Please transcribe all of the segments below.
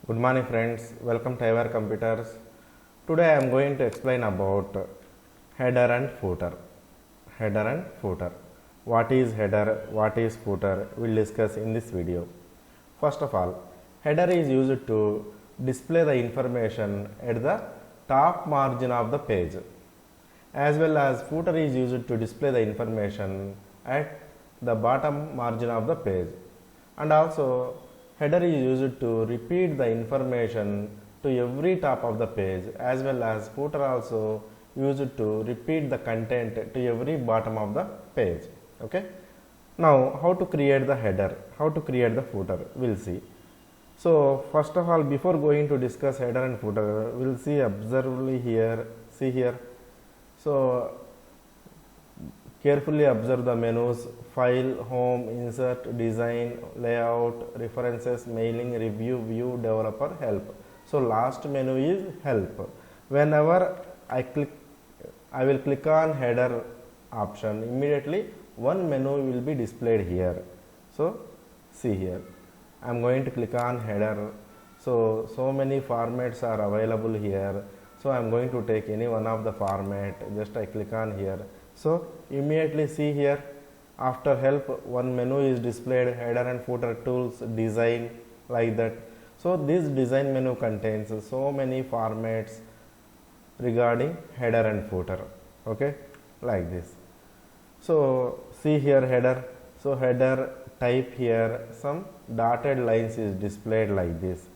Good morning friends, welcome to our computers. Today I am going to explain about header and footer. Header and footer. What is header, what is footer, we will discuss in this video. First of all, header is used to display the information at the top margin of the page, as well as footer is used to display the information at the bottom margin of the page, and also header is used to repeat the information to every top of the page, as well as footer also used to repeat the content to every bottom of the page. Okay. Now how to create the header, how to create the footer, we'll see. So first of all, before going to discuss header and footer, we'll see observably here, see here. So carefully observe the menus: file, home, insert, design, layout, references, mailing, review, view, developer, help. So last menu is help. Whenever I will click on header option, immediately one menu will be displayed here. So see here, I am going to click on header. So many formats are available here. So I am going to take any one of the format. Just I click on here. So immediately see here, after help one menu is displayed: header and footer, tools, design, like that. So this design menu contains so many formats regarding header and footer. Okay, like this. So see here header. So header type here, some dotted lines is displayed like this.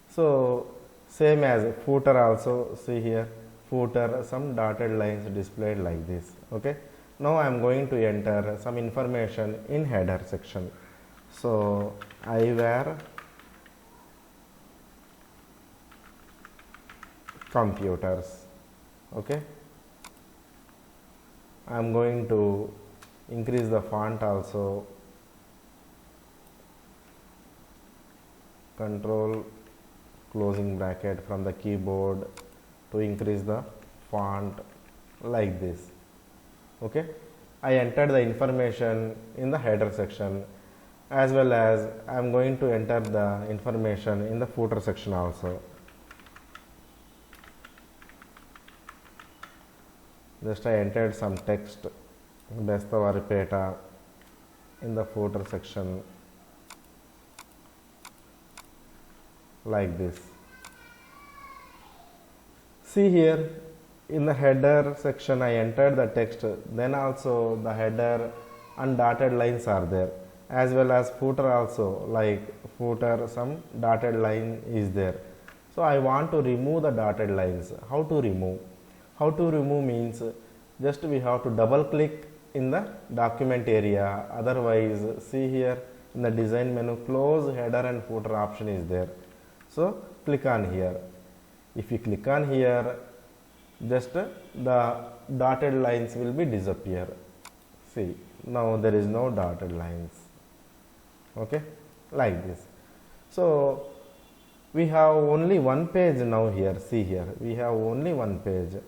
So same as footer also, see here footer, some dotted lines displayed like this. Okay. Now I am going to enter some information in header section. So eyewear computers. Okay. I am going to increase the font also. Control closing bracket from the keyboard to increase the font like this. Okay, I entered the information in the header section, as well as I am going to enter the information in the footer section also. Just I entered some text, Bestavaripeta, in the footer section like this. See here, in the header section I entered the text, then also the header and dotted lines are there, as well as footer also, like footer, some dotted line is there. So I want to remove the dotted lines. How to remove? How to remove means just we have to double click in the document area. Otherwise, see here in the design menu, close header and footer option is there. So click on here. If you click on here, just the dotted lines will be disappear. See, now there is no dotted lines. Okay, like this. So we have only one page now here. See here, we have only one page.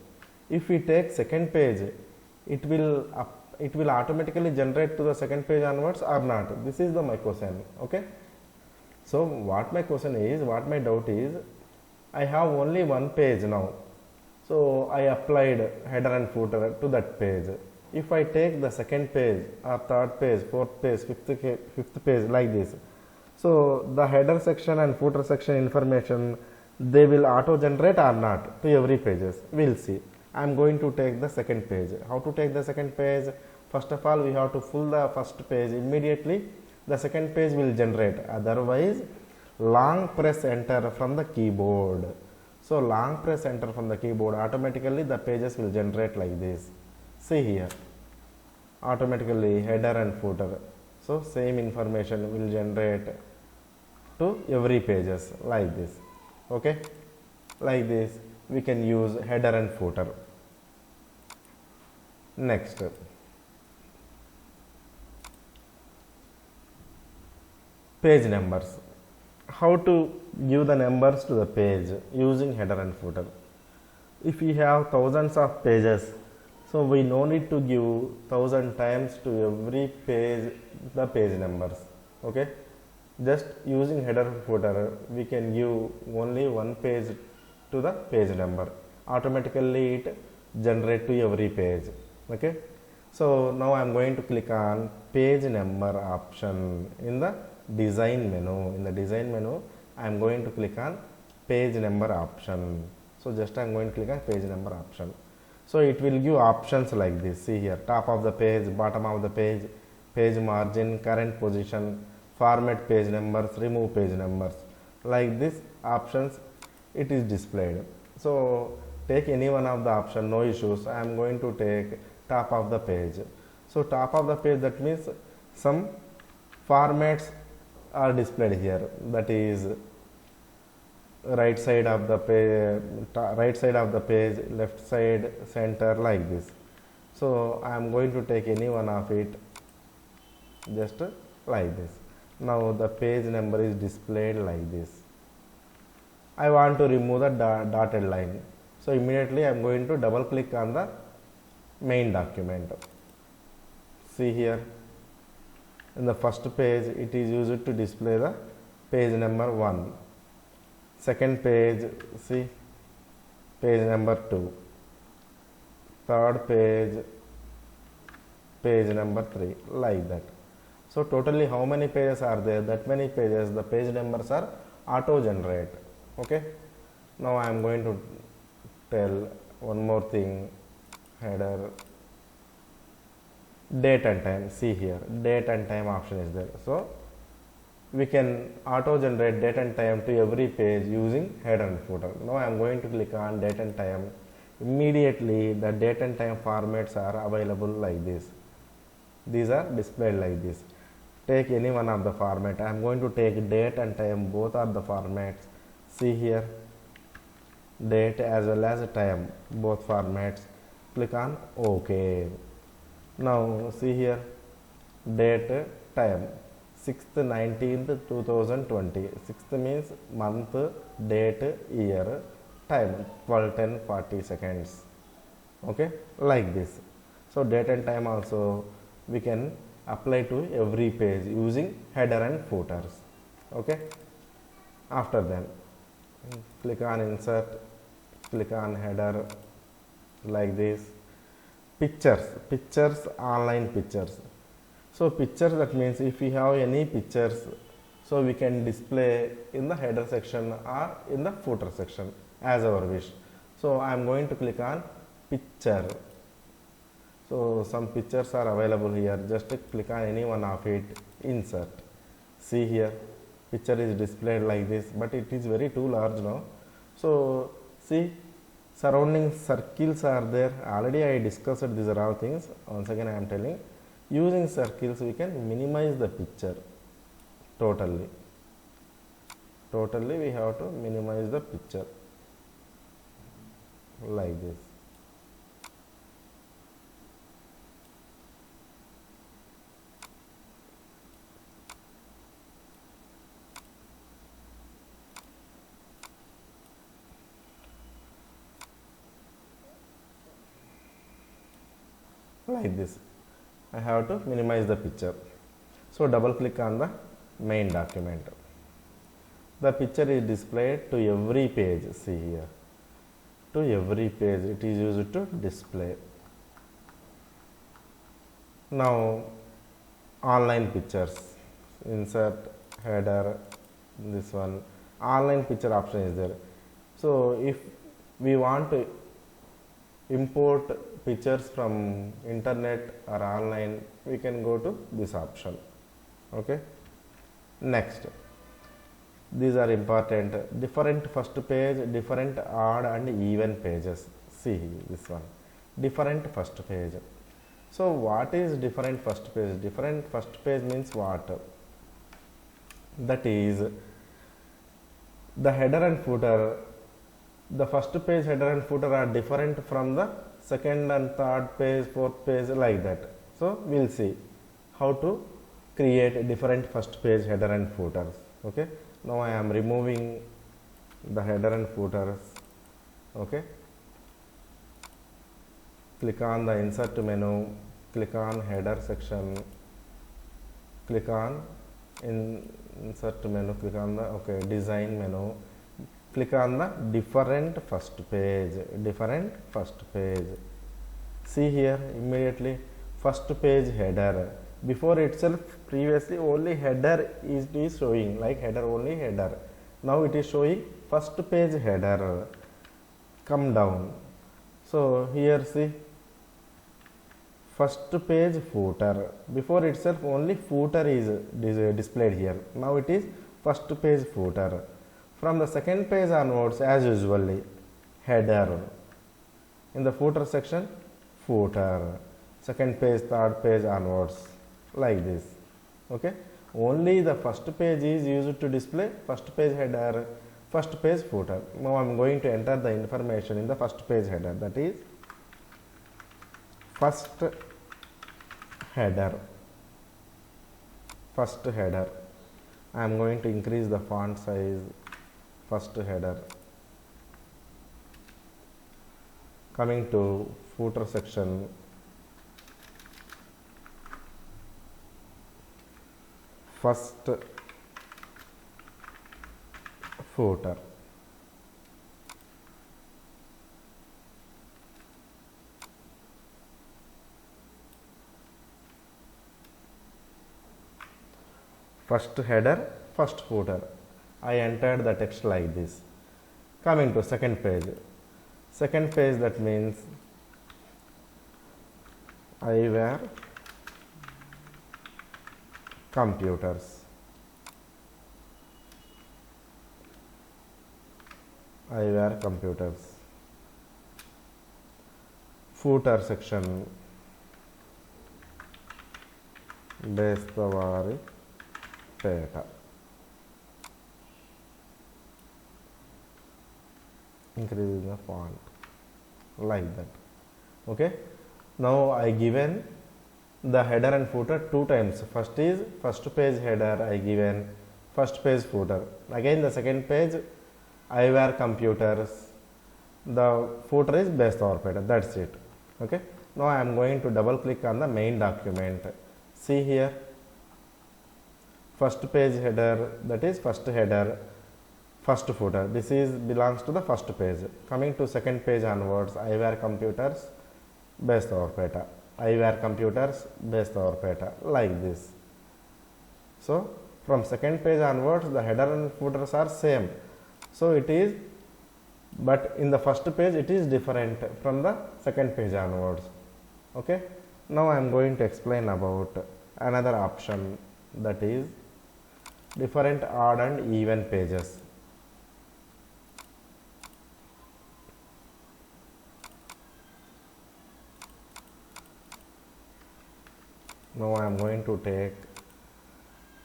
If we take second page, it will automatically generate to the second page onwards or not? This is my question. Okay. So what my question is, what my doubt is, I have only one page now. So I applied header and footer to that page. If I take the second page or third page, fourth page, fifth page, like this, so the header section and footer section information, they will auto generate or not to every pages? We'll see. I am going to take the second page. How to take the second page? First of all, we have to fill the first page. Immediately the second page will generate. Otherwise, long press enter from the keyboard. So long press enter from the keyboard, automatically the pages will generate like this. See here, automatically header and footer. So same information will generate to every pages like this. Okay, like this we can use header and footer. Next, page numbers. How to give the numbers to the page using header and footer? If we have thousands of pages, so we no need to give 1000 times to every page the page numbers. Okay, just using header and footer, we can give only one page to the page number. Automatically it generate to every page. Okay. So now I am going to click on page number option in the design menu. In the design menu, I am going to click on page number option. So just I am going to click on page number option. So it will give options like this. See here, top of the page, bottom of the page, page margin, current position, format page numbers, remove page numbers. Like this options it is displayed. So take any one of the option, no issues. I am going to take top of the page. So top of the page, that means some formats are displayed here. That is right side of the page, left side, center, like this. So I am going to take any one of it, just like this. Now the page number is displayed like this. I want to remove the dotted line. So immediately I am going to double click on the main document. See here, in the first page it is used to display the page number 1. Second page, see, page number 2. Third page, page number 3, like that. So totally how many pages are there? That many pages, the page numbers are auto generate. Okay. Now I am going to tell one more thing. Header, date and time. See here, date and time option is there. So we can auto generate date and time to every page using header and footer. Now I am going to click on date and time. Immediately the date and time formats are available like this. These are displayed like this. Take any one of the format. I am going to take date and time, both are the formats. See here, date as well as time, both formats. Click on OK. Now see here, date, time, 6th 19th 2020. 6th means month, date, year, time 12:10:40 seconds. Okay, like this. So date and time also we can apply to every page using header and footers. Okay. After then, click on insert, click on header, like this. Pictures, online pictures. So pictures, that means if we have any pictures, so we can display in the header section or in the footer section as our wish. So I am going to click on picture. So some pictures are available here. Just click on any one of it, insert. See here, picture is displayed like this, but it is very too large now. So see, surrounding circles are there. Already I discussed these are all things. Once again I am telling, using circles we can minimize the picture totally. We have to minimize the picture like this. Like this, I have to minimize the picture. So double click on the main document. The picture is displayed to every page. See here, to every page it is used to display. Now online pictures, insert, header, this one, online picture option is there. So if we want to import pictures from internet or online, we can go to this option. Okay. Next, these are important. Different first page, different odd and even pages. See this one, different first page. So what is different first page? Different first page means what? That is the header and footer. The first page header and footer are different from the second and third page, fourth page, like that. So we will see how to create different first page header and footers. Okay. Now I am removing the header and footers. Okay. Click on the insert menu, click on header section, click on in insert menu, click on the design menu, click on the different first page. See here immediately first page header. Before itself previously only header is showing, like header, only header. Now it is showing first page header. Come down. So here see first page footer. Before itself only footer is displayed here. Now it is first page footer. From the second page onwards, as usually, header. In the footer section, footer. Second page, third page onwards, like this. Okay. Only the first page is used to display first page header, first page footer. Now I am going to enter the information in the first page header, that is first header. I am going to increase the font size. First header. Coming to footer section, first footer. First header, first footer. I entered the text like this. Coming to second page. Second page, that means eyewear computers. Eyewear computers. Footer section. Bestavari Peta. Increasing the font like that. Okay. Now I given the header and footer two times. First is first page header, I given first page footer. Again the second page eyewear computers. The footer is Bestavari Peta. That's it. Okay. Now I am going to double click on the main document. See here. First page header, that is first header, first footer. This is belongs to the first page. Coming to second page onwards, eyewear computers, Bestavari Peta. Eyewear computers, Bestavari Peta, like this. So from second page onwards, the header and footers are same. So it is, but in the first page it is different from the second page onwards. Okay. Now I am going to explain about another option, that is different odd and even pages. Now I am going to take,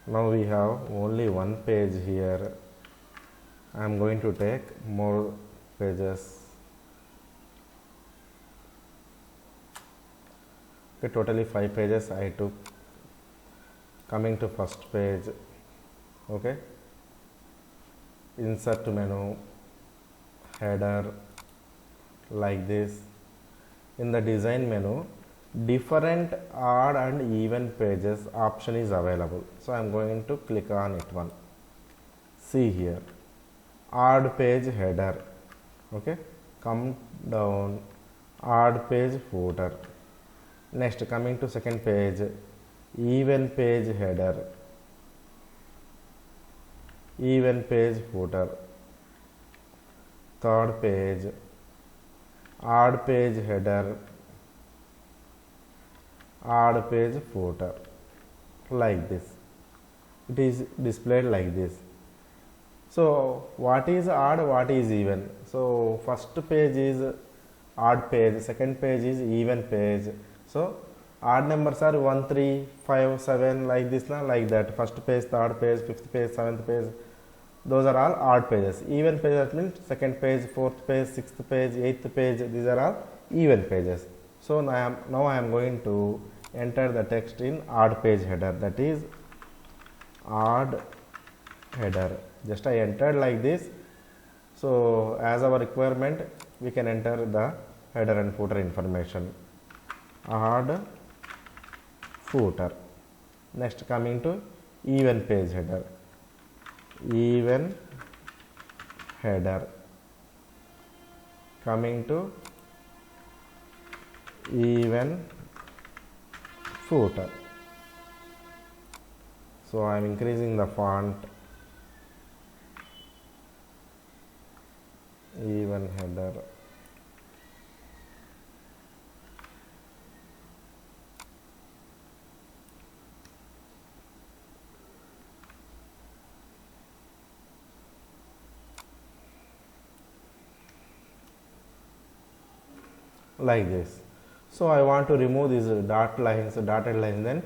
now we have only one page here. I am going to take more pages. Okay, totally 5 pages I took. Coming to first page. Okay. Insert menu, header, like this. In the design menu, different odd and even pages option is available. So I am going to click on it one. See here, odd page header. Okay. Come down, odd page footer. Next, coming to second page, even page header, even page footer. Third page, odd page header, odd page footer, like this. It is displayed like this. So what is odd, what is even? So first page is odd page, second page is even page. So odd numbers are 1, 3, 5, 7, like this, like that. First page, third page, fifth page, seventh page. Those are all odd pages. Even pages means second page, fourth page, sixth page, eighth page. These are all even pages. So now I am going to enter the text in odd page header. That is odd header. Just I entered like this. So as our requirement, we can enter the header and footer information. Odd footer. Next, coming to even page header. even header, coming to even footer. So I am increasing the font, even header, like this. So I want to remove these dotted lines, then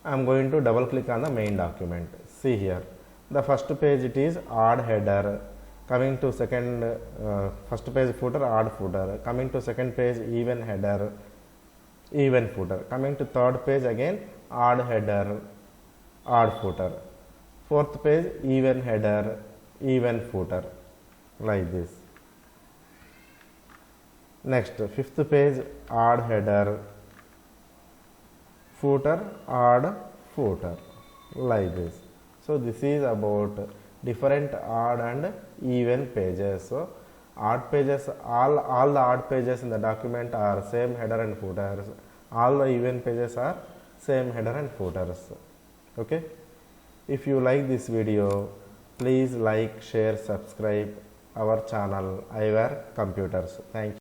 I am going to double click on the main document. See here, the first page it is odd header, coming to first page footer, odd footer, coming to second page even header, even footer, coming to third page again odd header, odd footer, fourth page even header, even footer, like this. Next, fifth page odd header, footer, odd footer, like this. So this is about different odd and even pages. So odd pages, all the odd pages in the document are same header and footers, all the even pages are same header and footers. Okay, if you like this video, please like, share, subscribe our channel iWare Computers. Thank you.